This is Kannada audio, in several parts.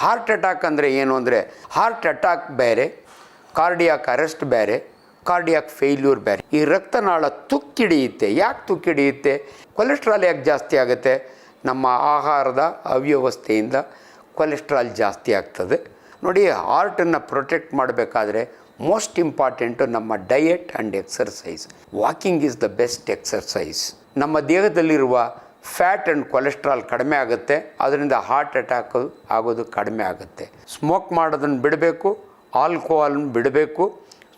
ಹಾರ್ಟ್ ಅಟ್ಯಾಕ್ ಅಂದರೆ ಏನು ಅಂದರೆ, ಹಾರ್ಟ್ ಅಟ್ಯಾಕ್ ಬೇರೆ, ಕಾರ್ಡಿಯಾಕ್ ಅರೆಸ್ಟ್ ಬೇರೆ, ಕಾರ್ಡಿಯಾಕ್ ಫೇಲ್ಯೂರ್ ಬೇರೆ. ಈ ರಕ್ತನಾಳ ತುಕ್ಕಿಡಿಯುತ್ತೆ. ಯಾಕೆ ತುಕ್ಕಿಡಿಯುತ್ತೆ? ಕೊಲೆಸ್ಟ್ರಾಲ್ ಯಾಕೆ ಜಾಸ್ತಿ ಆಗುತ್ತೆ? ನಮ್ಮ ಆಹಾರದ ಅವ್ಯವಸ್ಥೆಯಿಂದ ಕೊಲೆಸ್ಟ್ರಾಲ್ ಜಾಸ್ತಿ ಆಗ್ತದೆ. ನೋಡಿ, ಹಾರ್ಟನ್ನು ಪ್ರೊಟೆಕ್ಟ್ ಮಾಡಬೇಕಾದ್ರೆ ಮೋಸ್ಟ್ ಇಂಪಾರ್ಟೆಂಟು ನಮ್ಮ diet and exercise. Walking is the best exercise. ನಮ್ಮ ದೇಹದಲ್ಲಿರುವ ಫ್ಯಾಟ್ ಆ್ಯಂಡ್ ಕೊಲೆಸ್ಟ್ರಾಲ್ ಕಡಿಮೆ ಆಗುತ್ತೆ, ಅದರಿಂದ ಹಾರ್ಟ್ ಅಟ್ಯಾಕ್ ಆಗೋದು ಕಡಿಮೆ ಆಗುತ್ತೆ. ಸ್ಮೋಕ್ ಮಾಡೋದನ್ನು ಬಿಡಬೇಕು, ಆಲ್ಕೋಹಾಲನ್ನು ಬಿಡಬೇಕು,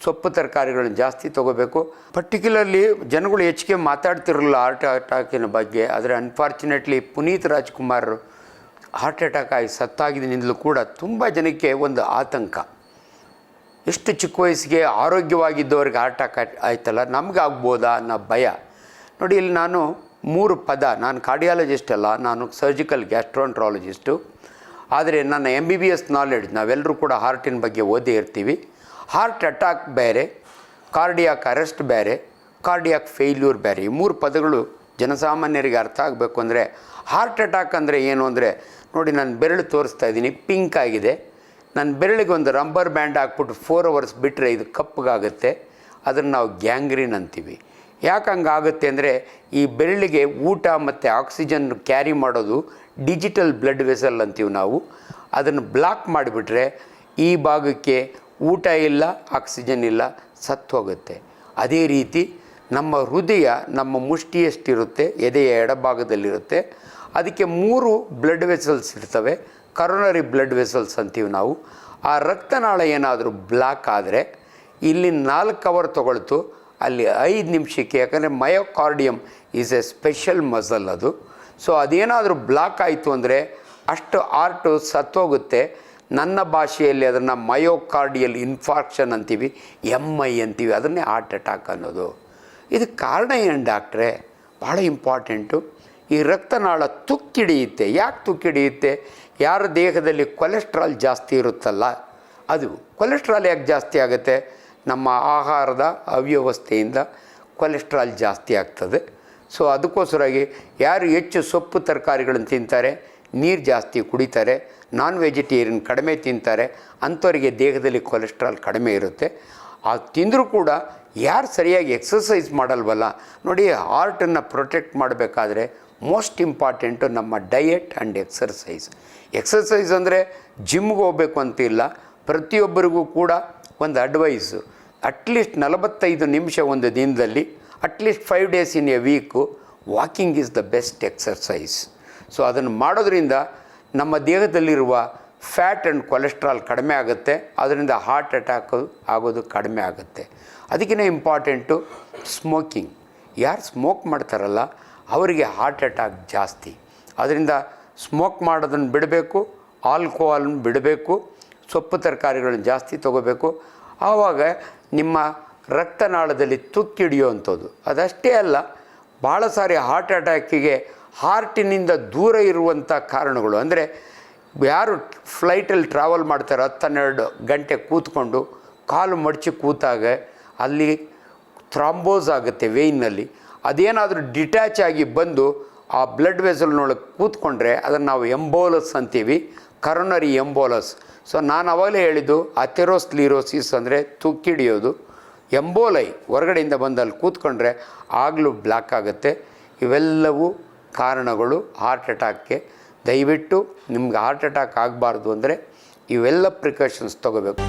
ಸೊಪ್ಪು ತರಕಾರಿಗಳನ್ನು ಜಾಸ್ತಿ ತೊಗೋಬೇಕು. ಪರ್ಟಿಕ್ಯುಲರ್ಲಿ ಜನಗಳು ಹೆಚ್ಚಿಗೆ ಮಾತಾಡ್ತಿರಲಿಲ್ಲ ಹಾರ್ಟ್ ಅಟ್ಯಾಕಿನ ಬಗ್ಗೆ. ಆದರೆ unfortunately Puneeth Rajkumar heart attack ಆಗಿ ಸತ್ತಾಗಿದ್ದರಿಂದಲೂ ಕೂಡ ತುಂಬ ಜನಕ್ಕೆ ಒಂದು ಆತಂಕ. ಎಷ್ಟು ಚಿಕ್ಕ ವಯಸ್ಸಿಗೆ ಆರೋಗ್ಯವಾಗಿದ್ದವ್ರಿಗೆ ಹಾರ್ಟ್ ಅಟ್ಯಾಕ್ ಆಯ್ತಲ್ಲ, ನಮ್ಗೆ ಆಗ್ಬೋದಾ ಅನ್ನೋ ಭಯ. ನೋಡಿ, ಇಲ್ಲಿ ನಾನು 3 ಪದ, ನಾನು ಕಾರ್ಡಿಯಾಲಜಿಸ್ಟ್ ಅಲ್ಲ, ನಾನು ಸರ್ಜಿಕಲ್ ಗ್ಯಾಸ್ಟ್ರೋಂಟ್ರಾಲಜಿಸ್ಟು. ಆದರೆ ನನ್ನ MBBS ನಾಲೆಡ್ಜ್, ನಾವೆಲ್ಲರೂ ಕೂಡ ಹಾರ್ಟಿನ ಬಗ್ಗೆ ಓದೇ ಇರ್ತೀವಿ. ಹಾರ್ಟ್ ಅಟ್ಯಾಕ್ ಬೇರೆ, ಕಾರ್ಡಿಯಾಕ್ ಅರೆಸ್ಟ್ ಬೇರೆ, ಕಾರ್ಡಿಯಾಕ್ ಫೇಲ್ಯೂರ್ ಬೇರೆ. ಈ 3 ಪದಗಳು ಜನಸಾಮಾನ್ಯರಿಗೆ ಅರ್ಥ ಆಗಬೇಕು. ಅಂದರೆ ಹಾರ್ಟ್ ಅಟ್ಯಾಕ್ ಅಂದರೆ ಏನು ಅಂದರೆ, ನೋಡಿ ನಾನು ಬೆರಳು ತೋರಿಸ್ತಾ ಇದ್ದೀನಿ, ಪಿಂಕ್ ಆಗಿದೆ. ನನ್ನ ಬೆರಳಿಗೆ ಒಂದು ರಬ್ಬರ್ ಬ್ಯಾಂಡ್ ಹಾಕ್ಬಿಟ್ಟು 4 ಅವರ್ಸ್ ಬಿಟ್ಟರೆ ಇದು ಕಪ್ಪಗಾಗುತ್ತೆ. ಅದನ್ನು ನಾವು ಗ್ಯಾಂಗ್ರೀನ್ ಅಂತೀವಿ. ಯಾಕೆ ಹಂಗಾಗುತ್ತೆ ಅಂದರೆ, ಈ ಬೆರಳಿಗೆ ಊಟ ಮತ್ತು ಆಕ್ಸಿಜನ್ ಕ್ಯಾರಿ ಮಾಡೋದು ಡಿಜಿಟಲ್ ಬ್ಲಡ್ ವೆಸಲ್ ಅಂತೀವಿ ನಾವು. ಅದನ್ನು ಬ್ಲಾಕ್ ಮಾಡಿಬಿಟ್ರೆ ಈ ಭಾಗಕ್ಕೆ ಊಟ ಇಲ್ಲ, ಆಕ್ಸಿಜನ್ ಇಲ್ಲ, ಸತ್ತು ಹೋಗುತ್ತೆ. ಅದೇ ರೀತಿ ನಮ್ಮ ಹೃದಯ ನಮ್ಮ ಮುಷ್ಟಿಯಷ್ಟಿರುತ್ತೆ, ಎದೆಯ ಎಡಭಾಗದಲ್ಲಿರುತ್ತೆ. ಅದಕ್ಕೆ 3 ಬ್ಲಡ್ ವೆಸಲ್ಸ್ ಇರ್ತವೆ, ಕರೋನರಿ ಬ್ಲಡ್ ವೆಸಲ್ಸ್ ಅಂತೀವಿ ನಾವು. ಆ ರಕ್ತನಾಳ ಏನಾದರೂ ಬ್ಲಾಕ್ ಆದರೆ ಇಲ್ಲಿ 4 ಅವರ್ ತೊಗೊಳ್ತು, ಅಲ್ಲಿ 5 ನಿಮಿಷಕ್ಕೆ. ಯಾಕಂದರೆ ಮಯೋಕಾರ್ಡಿಯಮ್ ಈಸ್ ಎ ಸ್ಪೆಷಲ್ ಮಸಲ್ ಅದು. ಸೊ ಅದೇನಾದರೂ ಬ್ಲಾಕ್ ಆಯಿತು ಅಂದರೆ ಅಷ್ಟು ಹಾರ್ಟು ಸತ್ತೋಗುತ್ತೆ. ನನ್ನ ಭಾಷೆಯಲ್ಲಿ ಅದನ್ನು ಮಯೋಕಾರ್ಡಿಯಲ್ ಇನ್ಫಾರ್ಕ್ಷನ್ ಅಂತೀವಿ, MI ಅಂತೀವಿ. ಅದನ್ನೇ ಹಾರ್ಟ್ ಅಟ್ಯಾಕ್ ಅನ್ನೋದು. ಇದಕ್ಕೆ ಕಾರಣ ಏನು ಡಾಕ್ಟ್ರೇ? ಭಾಳ ಇಂಪಾರ್ಟೆಂಟು. ಈ ರಕ್ತನಾಳ ತುಕ್ಕಿಡಿಯುತ್ತೆ. ಯಾಕೆ ತುಕ್ಕಿಡಿಯುತ್ತೆ? ಯಾರ ದೇಹದಲ್ಲಿ ಕೊಲೆಸ್ಟ್ರಾಲ್ ಜಾಸ್ತಿ ಇರುತ್ತಲ್ಲ, ಅದು ಕೊಲೆಸ್ಟ್ರಾಲ್ ಯಾಕೆ ಜಾಸ್ತಿ ಆಗುತ್ತೆ? ನಮ್ಮ ಆಹಾರದ ಅವ್ಯವಸ್ಥೆಯಿಂದ ಕೊಲೆಸ್ಟ್ರಾಲ್ ಜಾಸ್ತಿ ಆಗ್ತದೆ. ಸೊ ಅದಕ್ಕೋಸ್ಕರವಾಗಿ ಯಾರು ಹೆಚ್ಚು ಸೊಪ್ಪು ತರಕಾರಿಗಳನ್ನು ತಿಂತಾರೆ, ನೀರು ಜಾಸ್ತಿ ಕುಡಿತಾರೆ, ನಾನ್ ವೆಜಿಟೇರಿಯನ್ ಕಡಿಮೆ ತಿಂತಾರೆ, ಅಂಥವರಿಗೆ ದೇಹದಲ್ಲಿ ಕೊಲೆಸ್ಟ್ರಾಲ್ ಕಡಿಮೆ ಇರುತ್ತೆ. ತಿಂದರೂ ಕೂಡ ಯಾರು ಸರಿಯಾಗಿ ಎಕ್ಸಸೈಸ್ ಮಾಡಲ್ವಲ್ಲ. ನೋಡಿ, ಹಾರ್ಟನ್ನು ಪ್ರೊಟೆಕ್ಟ್ ಮಾಡಬೇಕಾದ್ರೆ ಮೋಸ್ಟ್ ಇಂಪಾರ್ಟೆಂಟು ನಮ್ಮ ಡಯೆಟ್ ಆ್ಯಂಡ್ ಎಕ್ಸರ್ಸೈಸ್. ಎಕ್ಸರ್ಸೈಸ್ ಅಂದರೆ ಜಿಮ್ಗೆ ಹೋಗಬೇಕು ಅಂತಿಲ್ಲ. ಪ್ರತಿಯೊಬ್ಬರಿಗೂ ಕೂಡ ಒಂದು ಅಡ್ವೈಸು, ಅಟ್ಲೀಸ್ಟ್ 45 ನಿಮಿಷ ಒಂದು ದಿನದಲ್ಲಿ, at least 5 days in a week walking is the best exercise. So ಅದನ್ನು ಮಾಡೋದ್ರಿಂದ ನಮ್ಮ ದೇಹದಲ್ಲಿರುವ ಫ್ಯಾಟ್ ಆ್ಯಂಡ್ ಕೊಲೆಸ್ಟ್ರಾಲ್ ಕಡಿಮೆ ಆಗುತ್ತೆ, ಅದರಿಂದ ಹಾರ್ಟ್ ಅಟ್ಯಾಕ್ ಆಗೋದು ಕಡಿಮೆ ಆಗುತ್ತೆ. ಅದಕ್ಕಿಂತ ಇಂಪಾರ್ಟೆಂಟು ಸ್ಮೋಕಿಂಗ್. ಯಾರು ಸ್ಮೋಕ್ ಮಾಡ್ತಾರಲ್ಲ ಅವರಿಗೆ ಹಾರ್ಟ್ ಅಟ್ಯಾಕ್ ಜಾಸ್ತಿ. ಅದರಿಂದ ಸ್ಮೋಕ್ ಮಾಡೋದನ್ನು ಬಿಡಬೇಕು, ಆಲ್ಕೋಹಾಲನ್ನು ಬಿಡಬೇಕು, ಸೊಪ್ಪು ತರಕಾರಿಗಳನ್ನು ಜಾಸ್ತಿ ತೊಗೋಬೇಕು. ಆವಾಗ ನಿಮ್ಮ ರಕ್ತನಾಳದಲ್ಲಿ ತುಕ್ಕಿಡಿಯುವಂಥದ್ದು. ಅದಷ್ಟೇ ಅಲ್ಲ, ಭಾಳ ಸಾರಿ ಹಾರ್ಟ್ ಅಟ್ಯಾಕಿಗೆ ಹಾರ್ಟಿನಿಂದ ದೂರ ಇರುವಂಥ ಕಾರಣಗಳು. ಅಂದರೆ ಯಾರು ಫ್ಲೈಟಲ್ಲಿ ಟ್ರಾವೆಲ್ ಮಾಡ್ತಾರೆ 10-12 ಗಂಟೆ ಕೂತ್ಕೊಂಡು ಕಾಲು ಮಡಚಿ ಕೂತಾಗ ಅಲ್ಲಿ ಥ್ರಾಂಬೋಸ್ ಆಗುತ್ತೆ ವೇಯ್ನಲ್ಲಿ. ಅದೇನಾದರೂ ಡಿಟ್ಯಾಚ್ ಆಗಿ ಬಂದು ಆ ಬ್ಲಡ್ ವೆಸಲ್ನೊಳಗೆ ಕೂತ್ಕೊಂಡ್ರೆ ಅದನ್ನು ನಾವು ಎಂಬೋಲಸ್ ಅಂತೀವಿ, ಕರೋನರಿ ಎಂಬೋಲಸ್. ಸೊ ನಾನು ಅವಾಗಲೇ ಹೇಳಿದ್ದು ಅಥೆರೋಸ್ಕ್ಲಿರೋಸಿಸ್ ಅಂದರೆ ತುಕ್ಕಿಡಿಯೋದು. ಎಂಬೋಲೈ ಹೊರಗಡೆಯಿಂದ ಬಂದಲ್ಲಿ ಕೂತ್ಕೊಂಡ್ರೆ ಆಗಲೂ ಬ್ಲಾಕ್ ಆಗುತ್ತೆ. ಇವೆಲ್ಲವೂ ಕಾರಣಗಳು ಹಾರ್ಟ್ ಅಟ್ಯಾಕ್ಗೆ. ದಯವಿಟ್ಟು ನಿಮ್ಗೆ ಹಾರ್ಟ್ ಅಟ್ಯಾಕ್ ಆಗಬಾರ್ದು ಅಂದರೆ ಇವೆಲ್ಲ ಪ್ರಿಕಾಷನ್ಸ್ ತೊಗೋಬೇಕು.